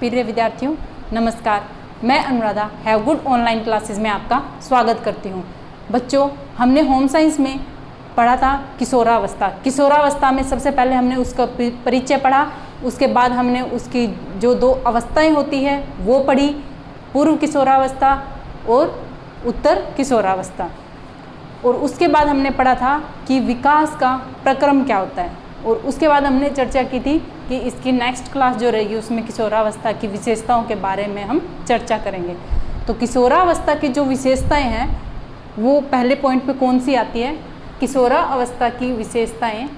प्रिय विद्यार्थियों, नमस्कार। मैं Anuradha have good online classes में आपका स्वागत करती हूँ। बच्चों, हमने होम साइंस में पढ़ा था किशोरावस्था। किशोरावस्था में सबसे पहले हमने उसका परिचय पढ़ा, उसके बाद हमने उसकी जो दो अवस्थाएं होती है वो पढ़ी, पूर्व किशोरावस्था और उत्तर किशोरावस्था। और उसके बाद हमने पढ़ा था कि विकास का प्रक्रम क्या होता है, और उसके बाद हमने चर्चा की थी कि इसकी नेक्स्ट क्लास जो रहेगी उसमें किशोरावस्था की विशेषताओं के बारे में हम चर्चा करेंगे। तो किशोरावस्था की जो विशेषताएं हैं वो पहले पॉइंट पे कौन सी आती है? किशोरावस्था की विशेषताएं,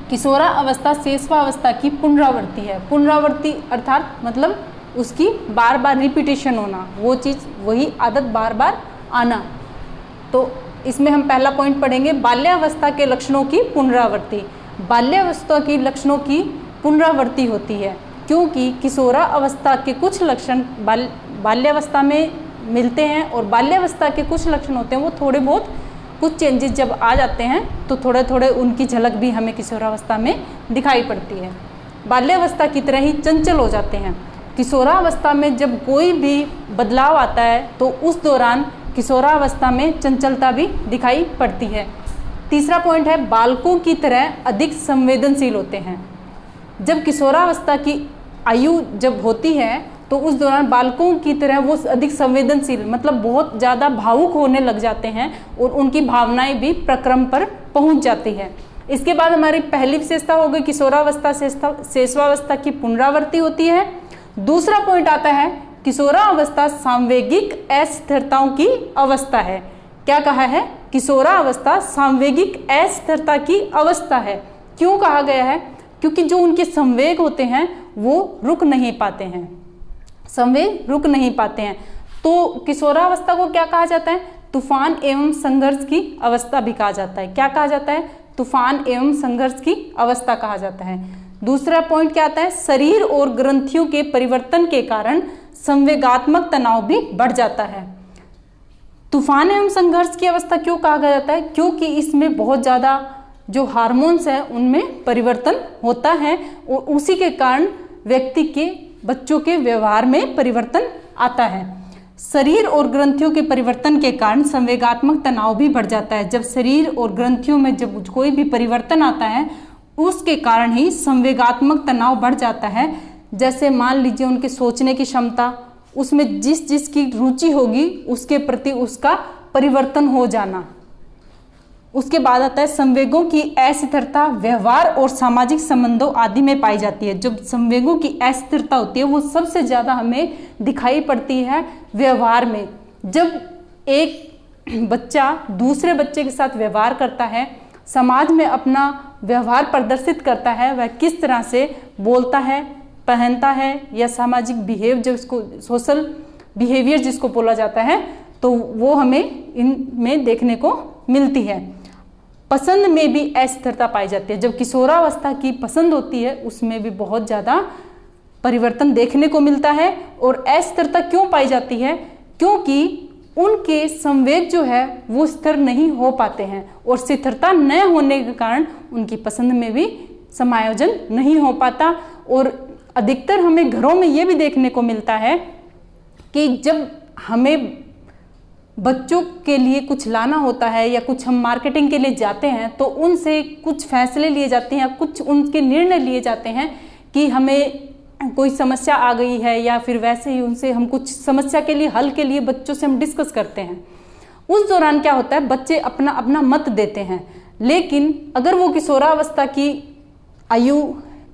किशोरावस्था शेषवावस्था की पुनरावृत्ति है। पुनरावृत्ति अर्थात मतलब उसकी बार बार रिपीटेशन होना, वो चीज़ वही आदत बार बार आना। तो इसमें हम पहला पॉइंट पढ़ेंगे बाल्यावस्था के लक्षणों की पुनरावृत्ति। बाल्यावस्था की लक्षणों की पुनरावृत्ति होती है क्योंकि किशोरावस्था के कुछ लक्षण बाल्यावस्था में मिलते हैं और बाल्यावस्था के कुछ लक्षण होते हैं वो थोड़े बहुत कुछ चेंजेस जब आ जाते हैं तो थोड़े थोड़े उनकी झलक भी हमें किशोरावस्था में दिखाई पड़ती है। बाल्यावस्था की तरह ही चंचल हो जाते हैं। किशोरावस्था में जब कोई भी बदलाव आता है तो उस दौरान किशोरावस्था में चंचलता भी दिखाई पड़ती है। तीसरा पॉइंट है बालकों की तरह अधिक संवेदनशील होते हैं। जब किशोरावस्था की आयु जब होती है तो उस दौरान बालकों की तरह वो अधिक संवेदनशील मतलब बहुत ज़्यादा भावुक होने लग जाते हैं और उनकी भावनाएं भी प्रक्रम पर पहुंच जाती है। इसके बाद हमारी पहली विशेषता हो गई किशोरावस्था शेषवावस्था की पुनरावृत्ति होती है। दूसरा पॉइंट आता है किशोरावस्था सांवेगिक अस्थिरताओं की अवस्था है। क्या कहा है? किशोरावस्था सांवेगिक अस्थिरता की अवस्था है। क्यों कहा गया है? क्योंकि जो उनके संवेग होते हैं वो रुक नहीं पाते हैं, संवेग रुक नहीं पाते हैं। तो किशोरावस्था को क्या कहा जाता है? तूफान एवं संघर्ष की अवस्था भी कहा जाता है। क्या कहा जाता है? तूफान एवं संघर्ष की अवस्था कहा जाता है। दूसरा पॉइंट क्या आता है? शरीर और ग्रंथियों के परिवर्तन के कारण संवेगात्मक तनाव भी बढ़ जाता है। तूफान एवं संघर्ष की अवस्था क्यों कहा जाता है? क्योंकि इसमें बहुत ज़्यादा जो हार्मोन्स हैं उनमें परिवर्तन होता है और उसी के कारण व्यक्ति के बच्चों के व्यवहार में परिवर्तन आता है। शरीर और ग्रंथियों के परिवर्तन के कारण संवेगात्मक तनाव भी बढ़ जाता है। जब शरीर और ग्रंथियों में जब कोई भी परिवर्तन आता है उसके कारण ही संवेगात्मक तनाव बढ़ जाता है। जैसे मान लीजिए उनके सोचने की क्षमता, उसमें जिस जिसकी रुचि होगी उसके प्रति उसका परिवर्तन हो जाना। उसके बाद आता है संवेगों की अस्थिरता व्यवहार और सामाजिक संबंधों आदि में पाई जाती है। जब संवेगों की अस्थिरता होती है वो सबसे ज़्यादा हमें दिखाई पड़ती है व्यवहार में। जब एक बच्चा दूसरे बच्चे के साथ व्यवहार करता है, समाज में अपना व्यवहार प्रदर्शित करता है, वह किस तरह से बोलता है, पहनता है या सामाजिक बिहेव जो इसको सोशल बिहेवियर जिसको बोला जाता है, तो वो हमें इनमें देखने को मिलती है। पसंद में भी अस्थिरता पाई जाती है। जब किशोरावस्था की पसंद होती है उसमें भी बहुत ज़्यादा परिवर्तन देखने को मिलता है। और अस्थिरता क्यों पाई जाती है? क्योंकि उनके संवेग जो है वो स्थिर नहीं हो पाते हैं और स्थिरता न होने के कारण उनकी पसंद में भी समायोजन नहीं हो पाता। और अधिकतर हमें घरों में ये भी देखने को मिलता है कि जब हमें बच्चों के लिए कुछ लाना होता है या कुछ हम मार्केटिंग के लिए जाते हैं तो उनसे कुछ फैसले लिए जाते हैं या कुछ उनके निर्णय लिए जाते हैं कि हमें कोई समस्या आ गई है या फिर वैसे ही उनसे हम कुछ समस्या के लिए हल के लिए बच्चों से हम डिस्कस करते हैं। उस दौरान क्या होता है, बच्चे अपना अपना मत देते हैं। लेकिन अगर वो किशोरावस्था की आयु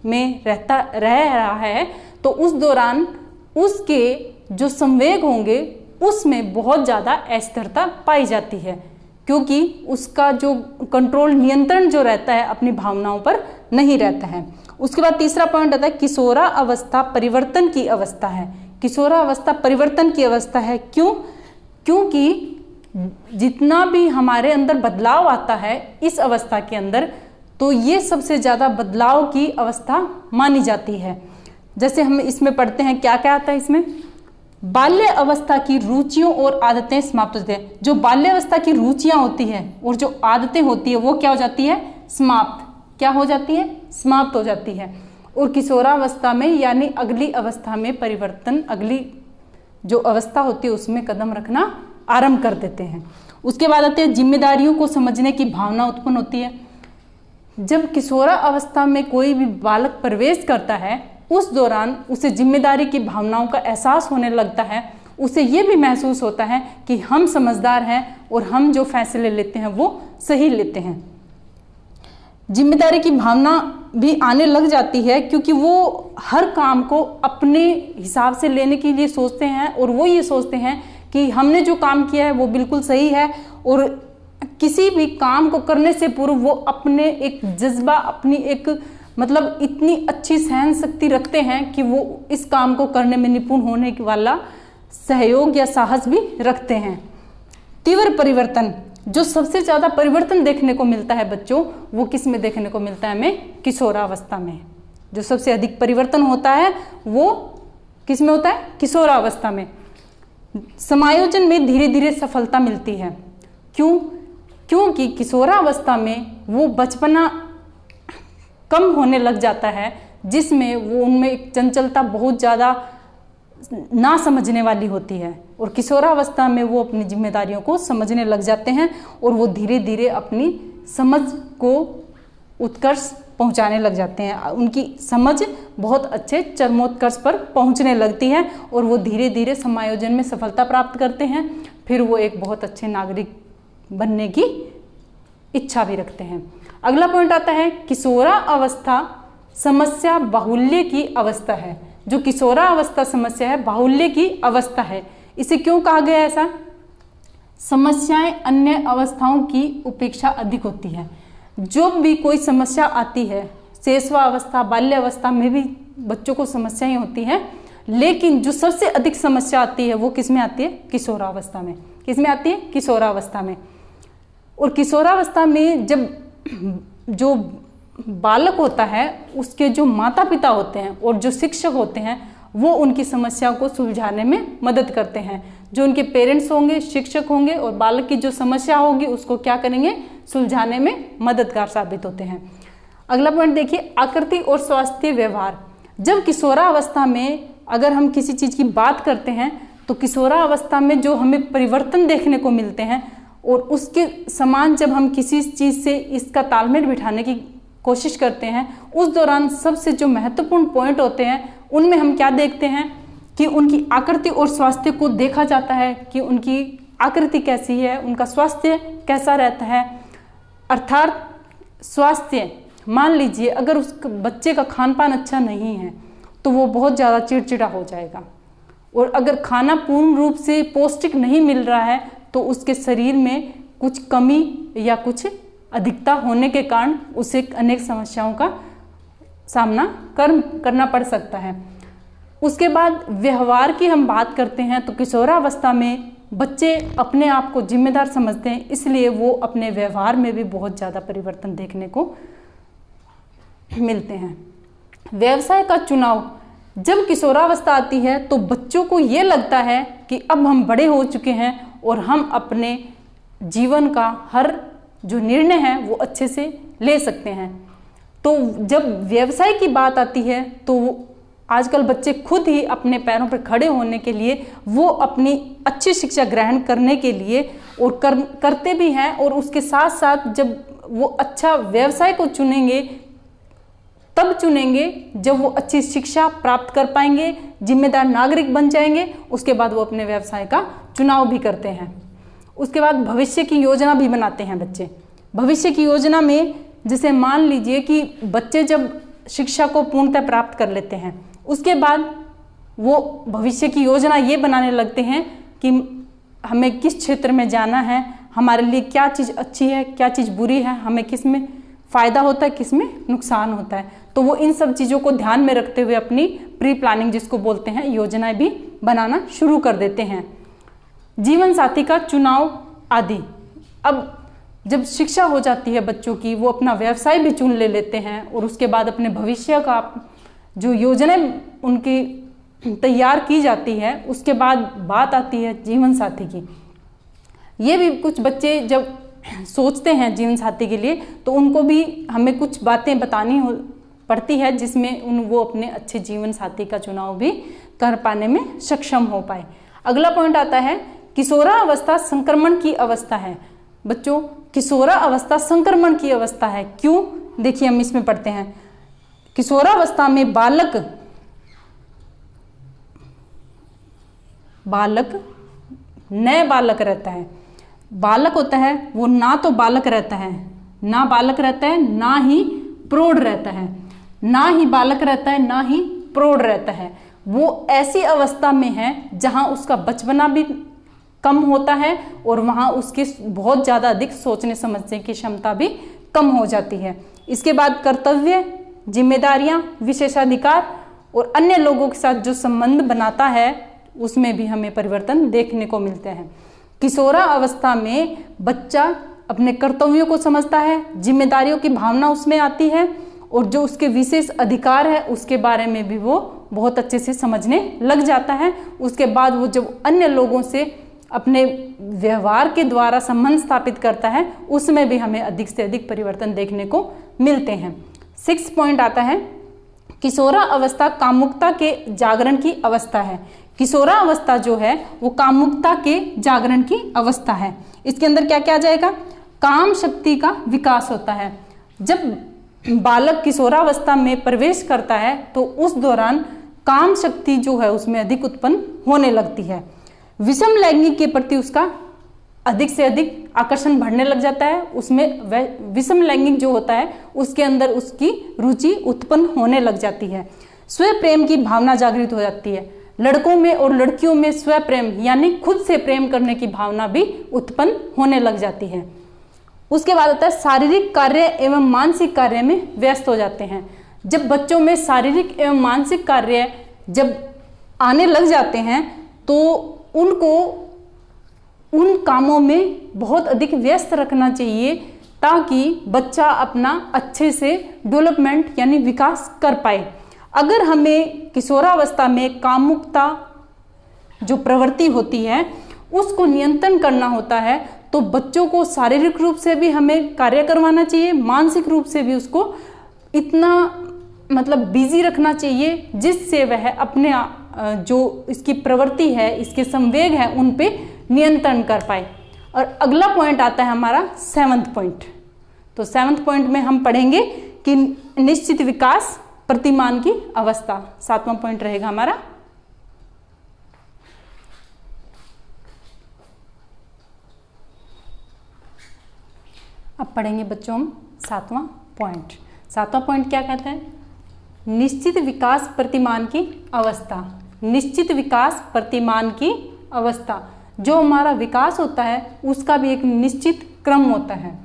में रह रहा है तो उस दौरान उसके जो संवेग होंगे उसमें बहुत ज़्यादा अस्थिरता पाई जाती है क्योंकि उसका जो कंट्रोल नियंत्रण जो रहता है अपनी भावनाओं पर नहीं रहता है। उसके बाद तीसरा पॉइंट आता है किशोरावस्था परिवर्तन की अवस्था है। किशोरावस्था परिवर्तन की अवस्था है। क्यों? क्योंकि जितना भी हमारे अंदर बदलाव आता है इस अवस्था के अंदर तो ये सबसे ज़्यादा बदलाव की अवस्था मानी जाती है। जैसे हम इसमें पढ़ते हैं क्या क्या आता है इसमें? बाल्य अवस्था की रुचियों और आदतें समाप्त होती है। जो बाल्य अवस्था की रुचियां होती हैं और जो आदतें होती है वो क्या हो जाती है? समाप्त। क्या हो जाती है? समाप्त हो जाती है। और किशोरावस्था में यानी अगली अवस्था में परिवर्तन, अगली जो अवस्था होती है उसमें कदम रखना आरंभ कर देते हैं। उसके बाद आते हैं जिम्मेदारियों को समझने की भावना उत्पन्न होती है। जब किशोरा अवस्था में कोई भी बालक प्रवेश करता है उस दौरान उसे जिम्मेदारी की भावनाओं का एहसास होने लगता है। उसे ये भी महसूस होता है कि हम समझदार हैं और हम जो फैसले लेते हैं वो सही लेते हैं। जिम्मेदारी की भावना भी आने लग जाती है क्योंकि वो हर काम को अपने हिसाब से लेने के लिए सोचते हैं और वो ये सोचते हैं कि हमने जो काम किया है वो बिल्कुल सही है। और किसी भी काम को करने से पूर्व वो अपने एक जज्बा, अपनी एक मतलब इतनी अच्छी सहन शक्ति रखते हैं कि वो इस काम को करने में निपुण होने वाला सहयोग या साहस भी रखते हैं। तीव्र परिवर्तन, जो सबसे ज़्यादा परिवर्तन देखने को मिलता है बच्चों, वो किस में देखने को मिलता है हमें? किशोरावस्था में। जो सबसे अधिक परिवर्तन होता है वो किस में होता है? किशोरावस्था में। समायोजन में धीरे धीरे सफलता मिलती है। क्यों? क्योंकि किशोरावस्था में वो बचपना कम होने लग जाता है, जिसमें वो उनमें एक चंचलता बहुत ज़्यादा ना समझने वाली होती है। और किशोरावस्था में वो अपनी जिम्मेदारियों को समझने लग जाते हैं और वो धीरे धीरे अपनी समझ को उत्कर्ष पहुंचाने लग जाते हैं। उनकी समझ बहुत अच्छे चरमोत्कर्ष पर पहुंचने लगती है और वो धीरे धीरे समायोजन में सफलता प्राप्त करते हैं। फिर वो एक बहुत अच्छे नागरिक बनने की इच्छा भी रखते हैं। अगला पॉइंट आता है किशोरा अवस्था समस्या बाहुल्य की अवस्था है। जो किशोरा अवस्था समस्या है बाहुल्य की अवस्था है। इसे क्यों कहा गया ऐसा? समस्याएं अन्य अवस्थाओं की उपेक्षा अधिक होती है। जो भी कोई समस्या आती है, शैशवा अवस्था, बाल्य अवस्था में भी बच्चों को समस्याएं होती हैं, लेकिन जो सबसे अधिक समस्या आती है वो किस में आती है? किशोरावस्था में। किस में आती है? किशोरावस्था में। और किशोरावस्था में जब जो बालक होता है उसके जो माता पिता होते हैं और जो शिक्षक होते हैं वो उनकी समस्याओं को सुलझाने में मदद करते हैं। जो उनके पेरेंट्स होंगे, शिक्षक होंगे और बालक की जो समस्या होगी उसको क्या करेंगे? सुलझाने में मददगार साबित होते हैं। अगला पॉइंट देखिए, आकृति और स्वास्थ्य व्यवहार। जब किशोरावस्था में अगर हम किसी चीज़ की बात करते हैं तो किशोरावस्था में जो हमें परिवर्तन देखने को मिलते हैं और उसके समान जब हम किसी चीज़ से इसका तालमेल बिठाने की कोशिश करते हैं, उस दौरान सबसे जो महत्वपूर्ण पॉइंट होते हैं उनमें हम क्या देखते हैं कि उनकी आकृति और स्वास्थ्य को देखा जाता है कि उनकी आकृति कैसी है, उनका स्वास्थ्य कैसा रहता है। अर्थात स्वास्थ्य, मान लीजिए अगर उस बच्चे का खान पान अच्छा नहीं है तो वो बहुत ज़्यादा चिड़चिड़ा हो जाएगा, और अगर खाना पूर्ण रूप से पौष्टिक नहीं मिल रहा है तो उसके शरीर में कुछ कमी या कुछ अधिकता होने के कारण उसे अनेक समस्याओं का सामना करना पड़ सकता है। उसके बाद व्यवहार की हम बात करते हैं तो किशोरावस्था में बच्चे अपने आप को जिम्मेदार समझते हैं, इसलिए वो अपने व्यवहार में भी बहुत ज़्यादा परिवर्तन देखने को मिलते हैं। व्यवसाय का चुनाव, जब किशोरावस्था आती है तो बच्चों को ये लगता है कि अब हम बड़े हो चुके हैं और हम अपने जीवन का हर जो निर्णय है वो अच्छे से ले सकते हैं। तो जब व्यवसाय की बात आती है तो आजकल बच्चे खुद ही अपने पैरों पर खड़े होने के लिए वो अपनी अच्छी शिक्षा ग्रहण करने के लिए और करते भी हैं, और उसके साथ साथ जब वो अच्छा व्यवसाय को चुनेंगे तब चुनेंगे जब वो अच्छी शिक्षा प्राप्त कर पाएंगे, जिम्मेदार नागरिक बन जाएंगे, उसके बाद वो अपने व्यवसाय का चुनाव भी करते हैं। उसके बाद भविष्य की योजना भी बनाते हैं बच्चे। भविष्य की योजना में जैसे मान लीजिए कि बच्चे जब शिक्षा को पूर्णतः प्राप्त कर लेते हैं उसके बाद वो भविष्य की योजना ये बनाने लगते हैं कि हमें किस क्षेत्र में जाना है, हमारे लिए क्या चीज़ अच्छी है, क्या चीज़ बुरी है, हमें किस में फ़ायदा होता है, किस में नुकसान होता है। तो वो इन सब चीज़ों को ध्यान में रखते हुए अपनी प्री प्लानिंग जिसको बोलते हैं योजनाएं भी बनाना शुरू कर देते हैं। जीवन साथी का चुनाव आदि। अब जब शिक्षा हो जाती है बच्चों की, वो अपना व्यवसाय भी चुन लेते हैं और उसके बाद अपने भविष्य का जो योजनाएं उनकी तैयार की जाती है उसके बाद बात आती है जीवन साथी की। ये भी कुछ बच्चे जब सोचते हैं जीवन साथी के लिए तो उनको भी हमें कुछ बातें बतानी पड़ती है, जिसमें वो अपने अच्छे जीवन साथी का चुनाव भी कर पाने में सक्षम हो पाए। अगला पॉइंट आता है किशोरावस्था संक्रमण की अवस्था है। बच्चों, किशोरावस्था संक्रमण की अवस्था है, क्यों? देखिए हम इसमें पढ़ते हैं, किशोरावस्था में बालक नए बालक रहता है। बालक होता है वो ना तो बालक रहता है, ना बालक रहता है, ना ही प्रौढ़ रहता है, ना ही बालक रहता है, ना ही प्रौढ़ रहता है। वो ऐसी अवस्था में है जहां उसका बचपना भी कम होता है और वहां उसकी बहुत ज़्यादा अधिक सोचने समझने की क्षमता भी कम हो जाती है। इसके बाद कर्तव्य, जिम्मेदारियां, विशेषाधिकार और अन्य लोगों के साथ जो संबंध बनाता है उसमें भी हमें परिवर्तन देखने को मिलते हैं। किशोरावस्था में बच्चा अपने कर्तव्यों को समझता है, जिम्मेदारियों की भावना उसमें आती है और जो उसके विशेष अधिकार है उसके बारे में भी वो बहुत अच्छे से समझने लग जाता है। उसके बाद वो जब अन्य लोगों से अपने व्यवहार के द्वारा संबंध स्थापित करता है उसमें भी हमें अधिक से अधिक परिवर्तन देखने को मिलते हैं। 6 पॉइंट आता है किशोरावस्था कामुकता के जागरण की अवस्था है। किशोरावस्था जो है वो कामुकता के जागरण की अवस्था है। इसके अंदर क्या क्या आ जाएगा? काम शक्ति का विकास होता है। जब बालक किशोरावस्था में प्रवेश करता है तो उस दौरान काम शक्ति जो है उसमें अधिक उत्पन्न होने लगती है। विषम लैंगिक के प्रति उसका अधिक से अधिक आकर्षण बढ़ने लग जाता है। उसमें विषम लैंगिक जो होता है उसके अंदर उसकी रुचि उत्पन्न होने लग जाती है। स्व प्रेम की भावना जागृत हो जाती है। लड़कों में और लड़कियों में स्व प्रेम यानी खुद से प्रेम करने की भावना भी उत्पन्न होने लग जाती है। उसके बाद आता है शारीरिक कार्य एवं मानसिक कार्य में व्यस्त हो जाते हैं। जब बच्चों में शारीरिक एवं मानसिक कार्य जब आने लग जाते हैं तो उनको उन कामों में बहुत अधिक व्यस्त रखना चाहिए ताकि बच्चा अपना अच्छे से डेवलपमेंट यानी विकास कर पाए। अगर हमें किशोरावस्था में कामुकता जो प्रवृत्ति होती है उसको नियंत्रण करना होता है तो बच्चों को शारीरिक रूप से भी हमें कार्य करवाना चाहिए, मानसिक रूप से भी उसको इतना बिजी रखना चाहिए जिससे वह अपने जो इसकी प्रवृत्ति है, इसके संवेग है, उन पे नियंत्रण कर पाए। और अगला पॉइंट आता है हमारा 7वां पॉइंट। तो 7वां पॉइंट में हम पढ़ेंगे कि निश्चित विकास प्रतिमान की अवस्था। 7वां पॉइंट रहेगा हमारा। अब पढ़ेंगे बच्चों हम 7वां पॉइंट। 7वां पॉइंट क्या कहता है? निश्चित विकास प्रतिमान की अवस्था। निश्चित विकास प्रतिमान की अवस्था, जो हमारा विकास होता है उसका भी एक निश्चित क्रम होता है।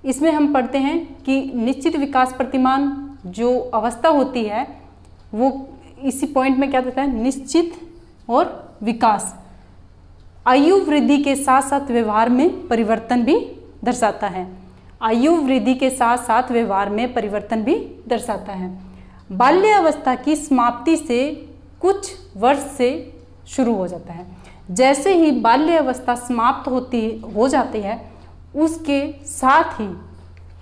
इसमें हम पढ़ते हैं कि निश्चित विकास प्रतिमान जो अवस्था होती है वो इसी पॉइंट में क्या कहता है? निश्चित और विकास आयु वृद्धि के साथ साथ व्यवहार में परिवर्तन भी दर्शाता है। आयु वृद्धि के साथ साथ व्यवहार में परिवर्तन भी दर्शाता है। बाल्य अवस्था की समाप्ति से कुछ वर्ष से शुरू हो जाता है। जैसे ही बाल्य अवस्था समाप्त हो जाती है उसके साथ ही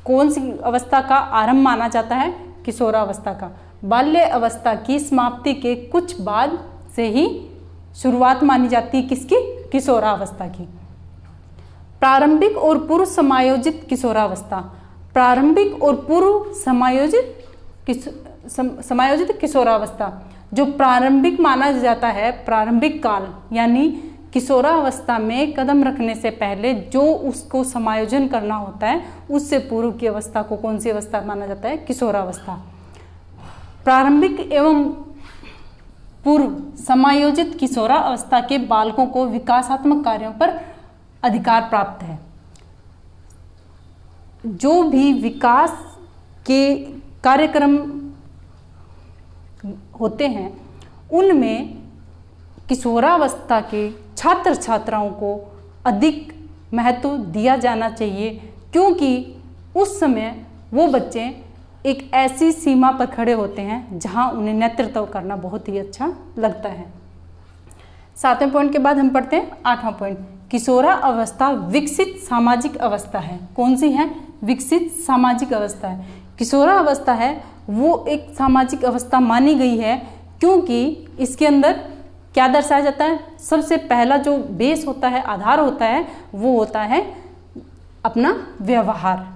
कौन सी अवस्था का आरंभ माना जाता है? किशोरावस्था का। बाल्य अवस्था की समाप्ति के कुछ बाद से ही शुरुआत मानी जाती है किसकी? किशोरावस्था की। प्रारंभिक और पूर्व समायोजित किशोरावस्था। प्रारंभिक और पूर्व समायोजित किशोरावस्था जो प्रारंभिक माना जाता है, प्रारंभिक काल यानी किशोरावस्था में कदम रखने से पहले जो उसको समायोजन करना होता है उससे पूर्व की अवस्था को कौन सी अवस्था माना जाता है? किशोरावस्था। प्रारंभिक एवं पूर्व समायोजित किशोरावस्था के बालकों को विकासात्मक कार्यों पर अधिकार प्राप्त है। जो भी विकास के कार्यक्रम होते हैं उनमें किशोरावस्था के छात्र छात्राओं को अधिक महत्व दिया जाना चाहिए, क्योंकि उस समय वो बच्चे एक ऐसी सीमा पर खड़े होते हैं जहां उन्हें नेतृत्व करना बहुत ही अच्छा लगता है। 7वें पॉइंट के बाद हम पढ़ते हैं 8वां पॉइंट। किशोरावस्था विकसित सामाजिक अवस्था है। कौन सी है? विकसित सामाजिक अवस्था है। किशोरावस्था है वो एक सामाजिक अवस्था मानी गई है, क्योंकि इसके अंदर क्या दर्शाया जाता है, सबसे पहला जो बेस होता है, आधार होता है, वो होता है अपना व्यवहार।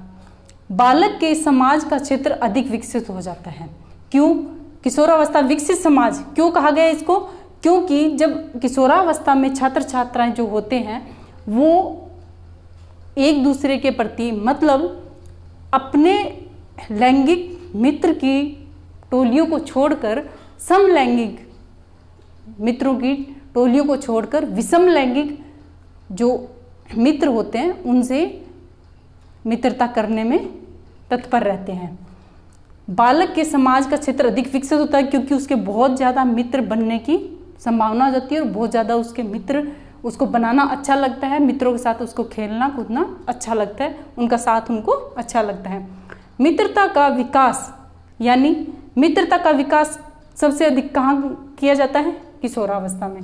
बालक के समाज का क्षेत्र अधिक विकसित हो जाता है। क्यों किशोरावस्था विकसित समाज क्यों कहा गया इसको? क्योंकि जब किशोरावस्था में छात्र छात्राएं जो होते हैं वो एक दूसरे के प्रति मतलब अपने लैंगिक मित्र की टोलियों को छोड़कर समलैंगिक मित्रों की टोलियों को छोड़कर विषम लैंगिक जो मित्र होते हैं उनसे मित्रता करने में तत्पर रहते हैं। बालक के समाज का क्षेत्र अधिक विकसित होता है क्योंकि उसके बहुत ज़्यादा मित्र बनने की संभावना हो जाती है और बहुत ज़्यादा उसके मित्र उसको बनाना अच्छा लगता है, मित्रों के साथ उसको खेलना कूदना अच्छा लगता है, उनका साथ उनको अच्छा लगता है। मित्रता का विकास यानी मित्रता का विकास सबसे अधिक कहाँ किया जाता है? किशोरावस्था में।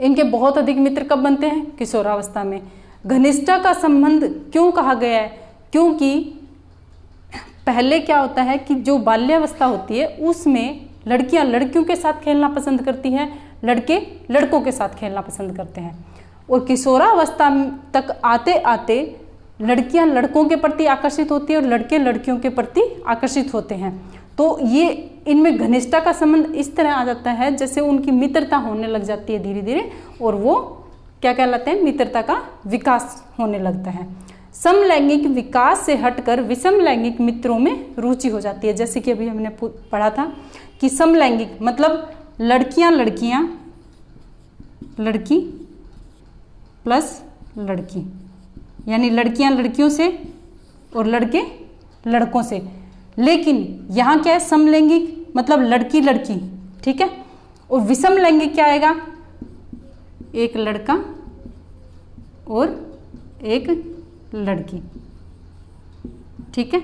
इनके बहुत अधिक मित्र कब बनते हैं? किशोरावस्था में। घनिष्ठता का संबंध क्यों कहा गया है? क्योंकि पहले क्या होता है कि जो बाल्यावस्था होती है उसमें लड़कियां लड़कियों के साथ खेलना पसंद करती हैं, लड़के लड़कों के साथ खेलना पसंद करते हैं, और किशोरावस्था तक आते आते लड़कियां लड़कों के प्रति आकर्षित होती है और लड़के लड़कियों के प्रति आकर्षित होते हैं। तो ये इनमें घनिष्ठता का संबंध इस तरह आ जाता है जैसे उनकी मित्रता होने लग जाती है धीरे धीरे, और वो क्या कहलाते हैं? मित्रता का विकास होने लगता है। समलैंगिक विकास से हटकर विषम लैंगिक मित्रों में रुचि हो जाती है। जैसे कि अभी हमने पढ़ा था कि समलैंगिक मतलब लड़कियां लड़की प्लस लड़की, यानी लड़कियां लड़कियों से और लड़के लड़कों से। लेकिन यहाँ क्या है? समलैंगिक मतलब लड़की लड़की, ठीक है। और विषम लैंगिक क्या आएगा? एक लड़का और एक लड़की, ठीक है।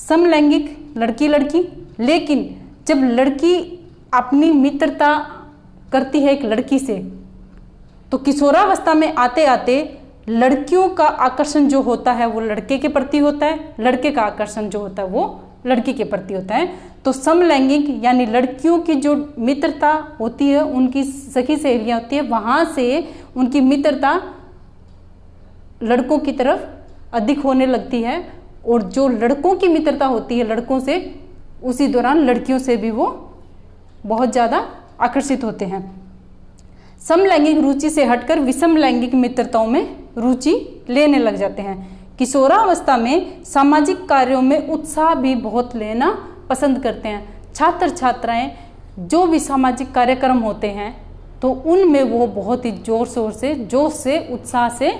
समलैंगिक लड़की लड़की, लेकिन जब लड़की अपनी मित्रता करती है एक लड़की से तो किशोरावस्था में आते आते लड़कियों का आकर्षण जो होता है वो लड़के के प्रति होता है, लड़के का आकर्षण जो होता है वो लड़की के प्रति होता है। तो समलैंगिक यानी लड़कियों की जो मित्रता होती है, उनकी सखी सहेलियां होती है, वहाँ से उनकी मित्रता लड़कों की तरफ अधिक होने लगती है, और जो लड़कों की मित्रता होती है लड़कों से, उसी दौरान लड़कियों से भी वो बहुत ज़्यादा आकर्षित होते हैं। समलैंगिक रुचि से हटकर विषम लैंगिक मित्रताओं में रुचि लेने लग जाते हैं। किशोरावस्था में सामाजिक कार्यों में उत्साह भी बहुत लेना पसंद करते हैं। छात्र छात्राएं जो भी सामाजिक कार्यक्रम होते हैं तो उनमें वो बहुत ही जोश से उत्साह से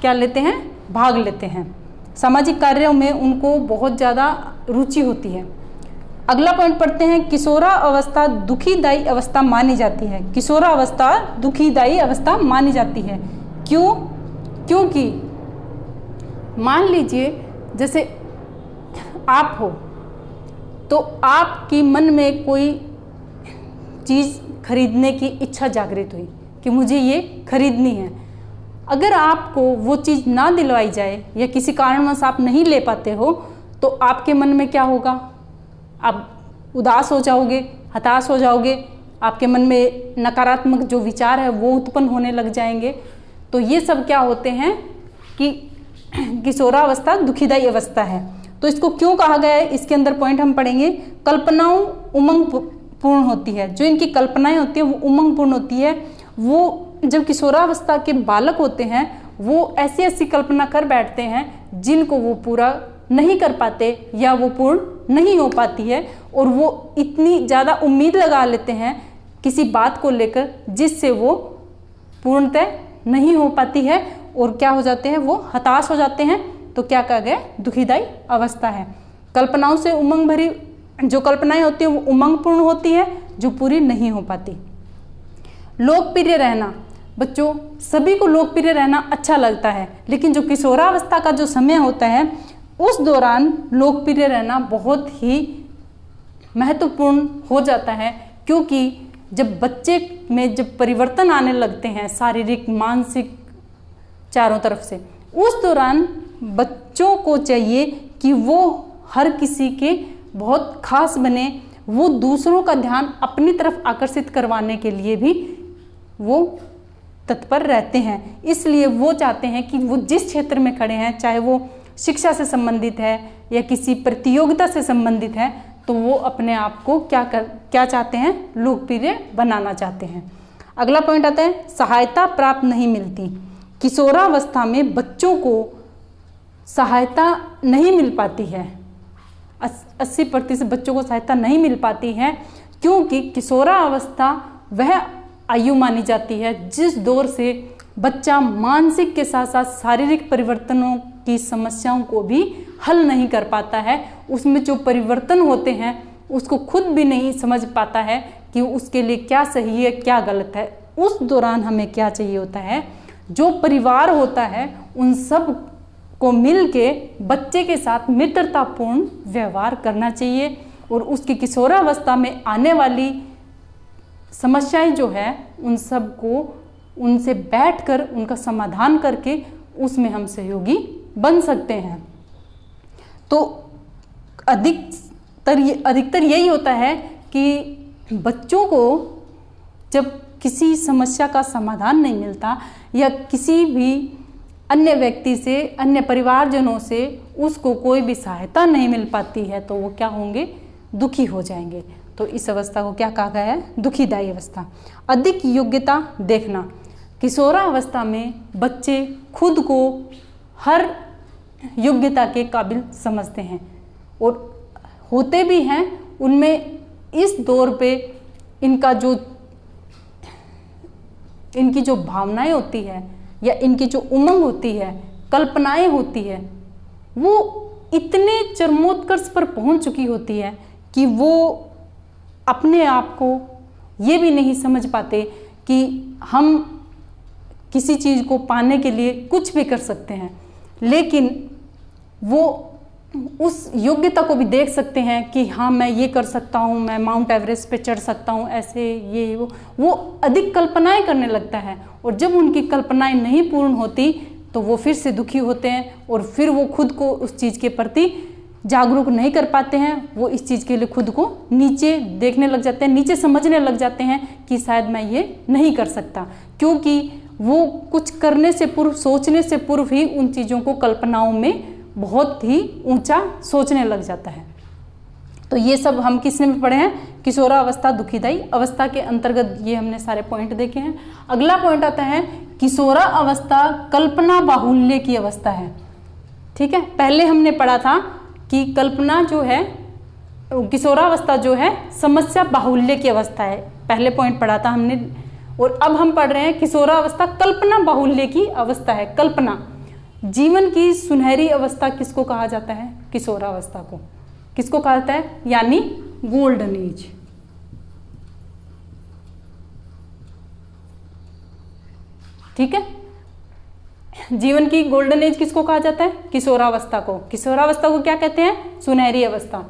क्या लेते हैं? भाग लेते हैं। सामाजिक कार्यों में उनको बहुत ज़्यादा रुचि होती है। अगला पॉइंट पढ़ते हैं। किशोरावस्था दुखीदायी अवस्था मानी जाती है। किशोरावस्था दुखीदायी अवस्था मानी जाती है। क्यों? क्योंकि मान लीजिए जैसे आप हो तो आपकी मन में कोई चीज़ खरीदने की इच्छा जागृत हुई कि मुझे ये खरीदनी है। अगर आपको वो चीज़ ना दिलवाई जाए या किसी कारणवश आप नहीं ले पाते हो तो आपके मन में क्या होगा? आप उदास हो जाओगे, हताश हो जाओगे, आपके मन में नकारात्मक जो विचार है वो उत्पन्न होने लग जाएंगे। तो ये सब क्या होते हैं कि किशोरावस्था दुखीदायी अवस्था है। तो इसको क्यों कहा गया है, इसके अंदर पॉइंट हम पढ़ेंगे। कल्पनाओं उमंग पूर्ण होती है। जो इनकी कल्पनाएं होती है वो उमंग पूर्ण होती है। वो जब किशोरावस्था के बालक होते हैं वो ऐसी ऐसी कल्पना कर बैठते हैं जिनको वो पूरा नहीं कर पाते या वो पूर्ण नहीं हो पाती है, और वो इतनी ज़्यादा उम्मीद लगा लेते हैं किसी बात को लेकर जिससे वो पूर्णतः नहीं हो पाती है, और क्या हो जाते हैं? वो हताश हो जाते हैं। तो क्या कहा गया? दुखीदायी अवस्था है। कल्पनाओं से उमंग भरी जो कल्पनाएं होती हैं वो उमंग पूर्ण होती है जो पूरी नहीं हो पाती। लोकप्रिय रहना, बच्चों सभी को लोकप्रिय रहना अच्छा लगता है, लेकिन जो किशोरावस्था का जो समय होता है उस दौरान लोकप्रिय रहना बहुत ही महत्वपूर्ण हो जाता है, क्योंकि जब बच्चे में जब परिवर्तन आने लगते हैं शारीरिक मानसिक चारों तरफ से, उस दौरान बच्चों को चाहिए कि वो हर किसी के बहुत खास बने, वो दूसरों का ध्यान अपनी तरफ आकर्षित करवाने के लिए भी वो तत्पर रहते हैं। इसलिए वो चाहते हैं कि वो जिस क्षेत्र में खड़े हैं, चाहे वो शिक्षा से संबंधित है या किसी प्रतियोगिता से संबंधित है, तो वो अपने आप को क्या चाहते हैं, लोकप्रिय बनाना चाहते हैं। अगला पॉइंट आता है सहायता प्राप्त नहीं मिलती। किशोरावस्था में बच्चों को सहायता नहीं मिल पाती है, 80% बच्चों को सहायता नहीं मिल पाती है, क्योंकि किशोरावस्था वह आयु मानी जाती है जिस दौर से बच्चा मानसिक के साथ साथ शारीरिक परिवर्तनों की समस्याओं को भी हल नहीं कर पाता है। उसमें जो परिवर्तन होते हैं उसको खुद भी नहीं समझ पाता है कि उसके लिए क्या सही है क्या गलत है। उस दौरान हमें क्या चाहिए होता है, जो परिवार होता है उन सब को मिल के बच्चे के साथ मित्रतापूर्ण व्यवहार करना चाहिए और उसकी किशोरावस्था में आने वाली समस्याएं जो है उन सब को उनसे बैठकर उनका समाधान करके उसमें हम सहयोगी बन सकते हैं। तो अधिकतर यही होता है कि बच्चों को जब किसी समस्या का समाधान नहीं मिलता या किसी भी अन्य व्यक्ति से, अन्य परिवारजनों से उसको कोई भी सहायता नहीं मिल पाती है, तो वो क्या होंगे, दुखी हो जाएंगे। तो इस अवस्था को क्या कहा गया है, दुखीदायी अवस्था। अधिक योग्यता देखना। किशोरावस्था में बच्चे खुद को हर योग्यता के काबिल समझते हैं और होते भी हैं। उनमें इस दौर पे इनकी जो भावनाएं होती है या इनकी जो उमंग होती है, कल्पनाएं होती है, वो इतने चरमोत्कर्ष पर पहुंच चुकी होती है कि वो अपने आप को ये भी नहीं समझ पाते कि हम किसी चीज़ को पाने के लिए कुछ भी कर सकते हैं, लेकिन वो उस योग्यता को भी देख सकते हैं कि हाँ मैं ये कर सकता हूँ, मैं माउंट एवरेस्ट पे चढ़ सकता हूँ, ऐसे ये वो अधिक कल्पनाएं करने लगता है। और जब उनकी कल्पनाएं नहीं पूर्ण होती तो वो फिर से दुखी होते हैं और फिर वो खुद को उस चीज़ के प्रति जागरूक नहीं कर पाते हैं। वो इस चीज़ के लिए खुद को नीचे देखने लग जाते हैं, नीचे समझने लग जाते हैं कि शायद मैं ये नहीं कर सकता, क्योंकि वो कुछ करने से पूर्व, सोचने से पूर्व ही उन चीज़ों को कल्पनाओं में बहुत ही ऊंचा सोचने लग जाता है। तो ये सब हम किसने में पढ़े हैं, किशोरावस्था दुखीदायी अवस्था के अंतर्गत ये हमने सारे पॉइंट देखे हैं। अगला पॉइंट आता है किशोरावस्था कल्पना बाहुल्य की अवस्था है। ठीक है, पहले हमने पढ़ा था कि कल्पना जो है, किशोरावस्था जो है समस्या बाहुल्य की अवस्था है, पहले पॉइंट पढ़ा था हमने। और अब हम पढ़ रहे हैं किशोरावस्था कल्पना बाहुल्य की अवस्था है। कल्पना, जीवन की सुनहरी अवस्था किसको कहा जाता है, किशोरावस्था को किसको कहा जाता है, यानी गोल्डन एज। ठीक है, जीवन की गोल्डन एज किसको कहा जाता है, किशोरावस्था को। किशोरावस्था को क्या कहते हैं, सुनहरी अवस्था।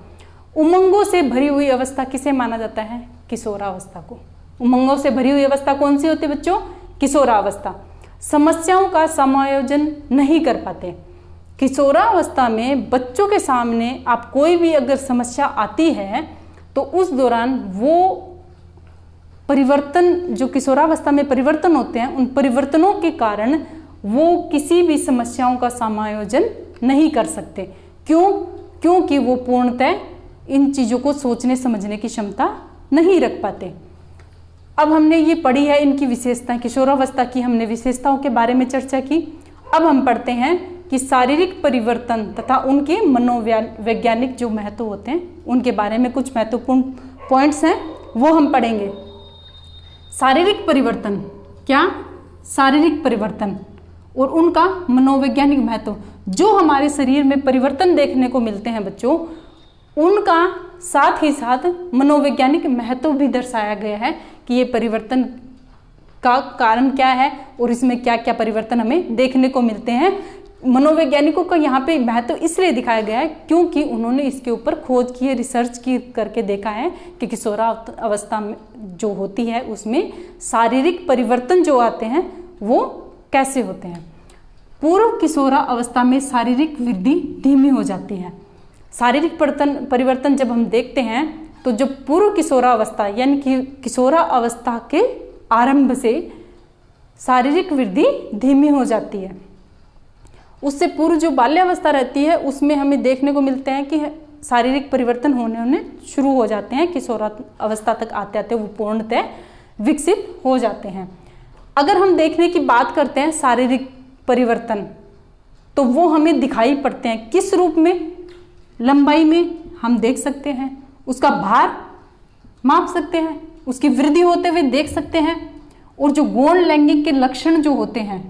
उमंगों से भरी हुई अवस्था किसे माना जाता है, किशोरावस्था को। उमंगों से भरी हुई अवस्था कौन सी होती है बच्चों, किशोरावस्था। समस्याओं का समायोजन नहीं कर पाते। किशोरावस्था में बच्चों के सामने आप कोई भी अगर समस्या आती है तो उस दौरान वो परिवर्तन, जो किशोरावस्था में परिवर्तन होते हैं, उन परिवर्तनों के कारण वो किसी भी समस्याओं का समायोजन नहीं कर सकते। क्यों, क्योंकि वो पूर्णतः इन चीज़ों को सोचने समझने की क्षमता नहीं रख पाते। अब हमने ये पढ़ी है इनकी विशेषताएं, किशोरावस्था की हमने विशेषताओं के बारे में चर्चा की। अब हम पढ़ते हैं कि शारीरिक परिवर्तन तथा उनके मनोवैज्ञानिक जो महत्व होते हैं उनके बारे में कुछ महत्वपूर्ण पॉइंट्स हैं, वो हम पढ़ेंगे। शारीरिक परिवर्तन, क्या, शारीरिक परिवर्तन और उनका मनोवैज्ञानिक महत्व। जो हमारे शरीर में परिवर्तन देखने को मिलते हैं बच्चों, उनका साथ ही साथ मनोवैज्ञानिक महत्व भी दर्शाया गया है कि ये परिवर्तन का कारण क्या है और इसमें क्या क्या परिवर्तन हमें देखने को मिलते हैं। मनोवैज्ञानिकों का यहाँ पे महत्व इसलिए दिखाया गया है क्योंकि उन्होंने इसके ऊपर खोज की है, रिसर्च की करके देखा है कि किशोरावस्था में जो होती है उसमें शारीरिक परिवर्तन जो आते हैं वो कैसे होते हैं। पूर्व किशोरावस्था में शारीरिक वृद्धि धीमी हो जाती है। शारीरिक परिवर्तन जब हम देखते हैं तो जो पूर्व किशोरावस्था यानी कि किशोरावस्था के आरंभ से शारीरिक वृद्धि धीमी हो जाती है। उससे पूर्व जो बाल्यावस्था रहती है उसमें हमें देखने को मिलते हैं कि शारीरिक परिवर्तन होने शुरू हो जाते हैं। किशोरावस्था तक आते आते वो पूर्णतः विकसित हो जाते हैं। अगर हम देखने की बात करते हैं शारीरिक परिवर्तन तो वो हमें दिखाई पड़ते हैं किस रूप में? लंबाई में हम देख सकते हैं, उसका भार माप सकते हैं, उसकी वृद्धि होते हुए देख सकते हैं, और जो गौण लैंगिक के लक्षण जो होते हैं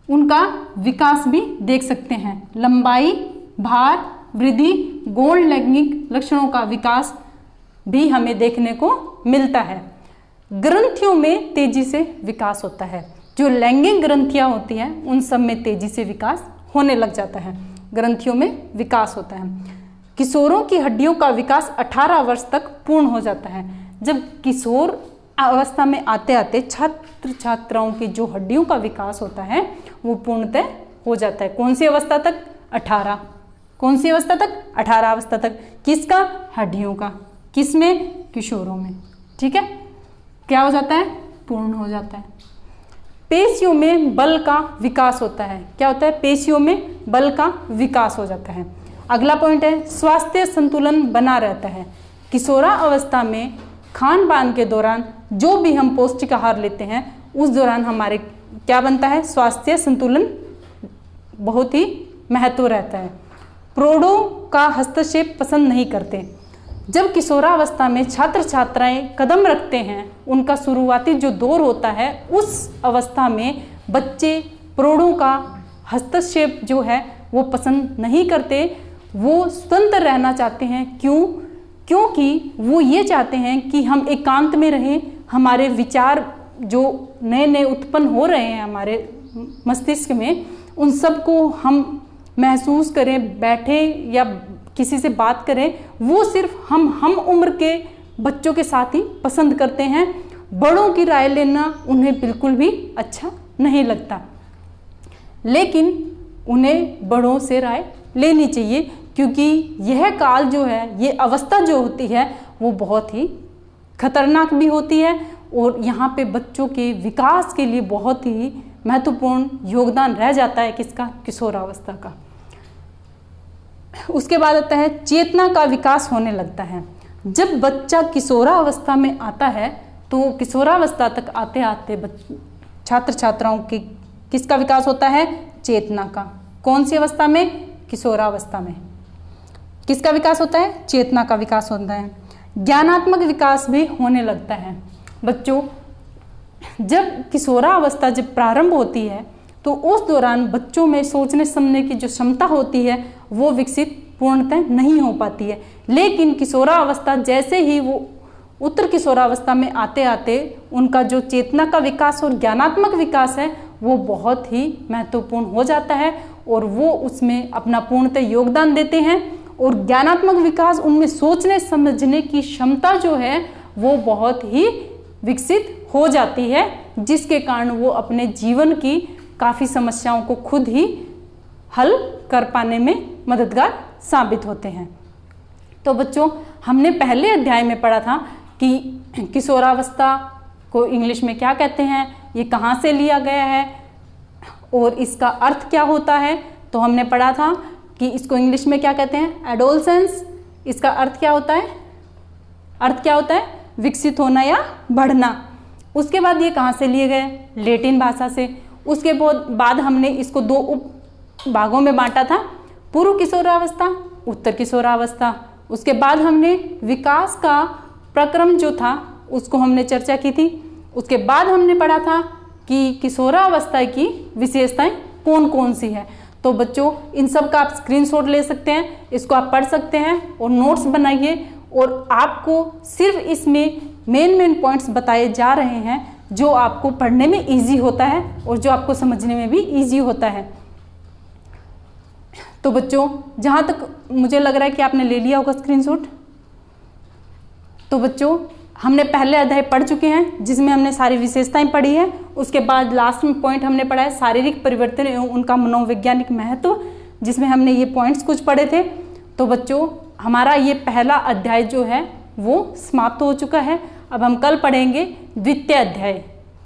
उनका विकास भी देख सकते हैं। लंबाई, भार, वृद्धि, गौण लैंगिक लक्षणों का विकास भी हमें देखने को मिलता है। ग्रंथियों में तेजी से विकास होता है। जो लैंगिक ग्रंथियां होती हैं उन सब में तेजी से विकास होने लग जाता है। ग्रंथियों में विकास होता है। किशोरों की हड्डियों का विकास 18 वर्ष तक पूर्ण हो जाता है। जब किशोर अवस्था में आते आते छात्र छात्राओं की जो हड्डियों का विकास होता है वो पूर्णतः हो जाता है। कौन सी अवस्था तक? 18। कौन सी अवस्था तक? 18 अवस्था तक। किसका? हड्डियों का। किसमें? किशोरों में। ठीक है, क्या हो जाता है? पूर्ण हो जाता है। पेशियों में बल का विकास होता है। क्या होता है? पेशियों में बल का विकास हो जाता है। अगला पॉइंट है स्वास्थ्य संतुलन बना रहता है। किशोरावस्था में खान पान के दौरान जो भी हम पौष्टिक आहार लेते हैं उस दौरान हमारे क्या बनता है? स्वास्थ्य संतुलन बहुत ही महत्व रहता है। प्रौढ़ों का हस्तक्षेप पसंद नहीं करते। जब किशोरावस्था में छात्र छात्राएं कदम रखते हैं उनका शुरुआती जो दौर होता है उस अवस्था में बच्चे प्रौढ़ों का हस्तक्षेप जो है वो पसंद नहीं करते। वो स्वतंत्र रहना चाहते हैं। क्यों? क्योंकि वो ये चाहते हैं कि हम एकांत में रहें, हमारे विचार जो नए नए उत्पन्न हो रहे हैं हमारे मस्तिष्क में उन सब को हम महसूस करें, बैठे या किसी से बात करें, वो सिर्फ हम उम्र के बच्चों के साथ ही पसंद करते हैं। बड़ों की राय लेना उन्हें बिल्कुल भी अच्छा नहीं लगता, लेकिन उन्हें बड़ों से राय लेनी चाहिए क्योंकि यह काल जो है, ये अवस्था जो होती है वो बहुत ही खतरनाक भी होती है और यहाँ पे बच्चों के विकास के लिए बहुत ही महत्वपूर्ण योगदान रह जाता है। किसका? किशोरावस्था का। उसके बाद आता है चेतना का विकास होने लगता है। जब बच्चा किशोरावस्था में आता है तो किशोरावस्था तक आते आते छात्र छात्राओं की किसका विकास होता है? चेतना का। कौन सी अवस्था में? किशोरावस्था में। किसका विकास होता है? चेतना का विकास होता है। ज्ञानात्मक विकास भी होने लगता है। बच्चों, जब किशोरावस्था जब प्रारंभ होती है तो उस दौरान बच्चों में सोचने समझने की जो क्षमता होती है वो विकसित पूर्णतः नहीं हो पाती है। लेकिन किशोरावस्था जैसे ही वो उत्तर किशोरावस्था में आते आते उनका जो चेतना का विकास और ज्ञानात्मक विकास है वो बहुत ही महत्वपूर्ण हो जाता है और वो उसमें अपना पूर्णतः योगदान देते हैं। और ज्ञानात्मक विकास उनमें सोचने समझने की क्षमता जो है वो बहुत ही विकसित हो जाती है, जिसके कारण वो अपने जीवन की काफ़ी समस्याओं को खुद ही हल कर पाने में मददगार साबित होते हैं। तो बच्चों, हमने पहले अध्याय में पढ़ा था कि किशोरावस्था को इंग्लिश में क्या कहते हैं, ये कहाँ से लिया गया है और इसका अर्थ क्या होता है। तो हमने पढ़ा था कि इसको इंग्लिश में क्या कहते हैं? एडोलसेंस। इसका अर्थ क्या होता है? अर्थ क्या होता है? विकसित होना या बढ़ना। उसके बाद ये कहाँ से लिए गए? लैटिन भाषा से। उसके बाद हमने इसको दो उप भागों में बांटा था, पूर्व किशोरावस्था, उत्तर किशोरावस्था। उसके बाद हमने विकास का प्रक्रम जो था उसको हमने चर्चा की थी। उसके बाद हमने पढ़ा था कि किशोरावस्था की विशेषताएं कौन कौन सी है। तो बच्चों, इन सब का आप स्क्रीनशॉट ले सकते हैं, इसको आप पढ़ सकते हैं और नोट्स बनाइए। और आपको सिर्फ इसमें मेन पॉइंट्स बताए जा रहे हैं जो आपको पढ़ने में इजी होता है और जो आपको समझने में भी इजी होता है। तो बच्चों, जहाँ तक मुझे लग रहा है कि आपने ले लिया होगा स्क्रीनशॉट। तो बच्चों, हमने पहले अध्याय पढ़ चुके हैं जिसमें हमने सारी विशेषताएं पढ़ी है। उसके बाद लास्ट में पॉइंट हमने पढ़ा है शारीरिक परिवर्तन एवं उनका मनोवैज्ञानिक महत्व, जिसमें हमने ये पॉइंट्स कुछ पढ़े थे। तो बच्चों हमारा ये पहला अध्याय जो है वो समाप्त हो चुका है। अब हम कल पढ़ेंगे द्वितीय अध्याय।